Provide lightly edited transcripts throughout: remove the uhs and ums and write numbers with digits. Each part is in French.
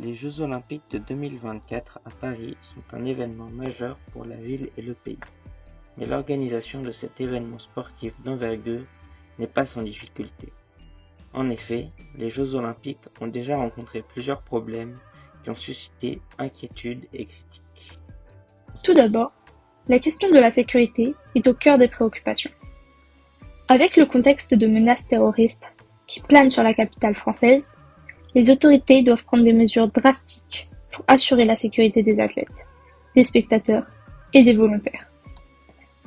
Les Jeux olympiques de 2024 à Paris sont un événement majeur pour la ville et le pays. Mais l'organisation de cet événement sportif d'envergure n'est pas sans difficulté. En effet, les Jeux olympiques ont déjà rencontré plusieurs problèmes qui ont suscité inquiétudes et critiques. Tout d'abord, la question de la sécurité est au cœur des préoccupations. Avec le contexte de menaces terroristes qui planent sur la capitale française, les autorités doivent prendre des mesures drastiques pour assurer la sécurité des athlètes, des spectateurs et des volontaires.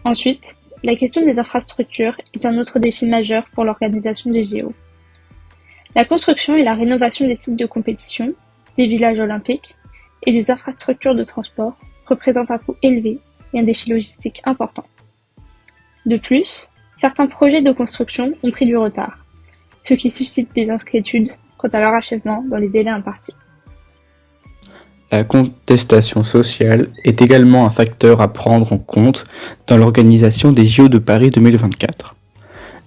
Ensuite, la question des infrastructures est un autre défi majeur pour l'organisation des JO. La construction et la rénovation des sites de compétition, des villages olympiques et des infrastructures de transport représentent un coût élevé et un défi logistique important. De plus, certains projets de construction ont pris du retard, ce qui suscite des inquiétudes quant à leur achèvement dans les délais impartis. La contestation sociale est également un facteur à prendre en compte dans l'organisation des JO de Paris 2024.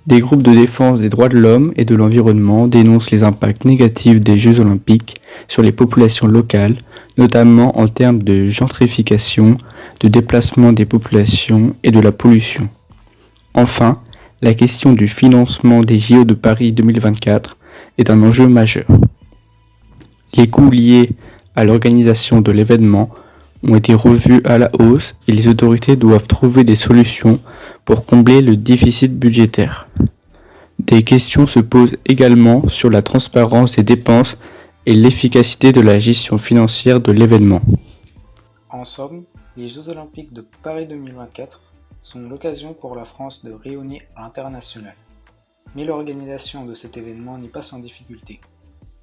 Des groupes de défense des droits de l'homme et de l'environnement dénoncent les impacts négatifs des Jeux olympiques sur les populations locales, notamment en termes de gentrification, de déplacement des populations et de la pollution. Enfin, la question du financement des JO de Paris 2024 est un enjeu majeur. Les coûts liés à l'organisation de l'événement ont été revus à la hausse et les autorités doivent trouver des solutions pour combler le déficit budgétaire. Des questions se posent également sur la transparence des dépenses et l'efficacité de la gestion financière de l'événement. En somme, les Jeux olympiques de Paris 2024 sont l'occasion pour la France de rayonner à l'international. Mais l'organisation de cet événement n'est pas sans difficulté.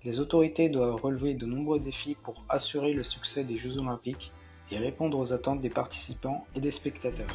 Les autorités doivent relever de nombreux défis pour assurer le succès des Jeux olympiques et répondre aux attentes des participants et des spectateurs.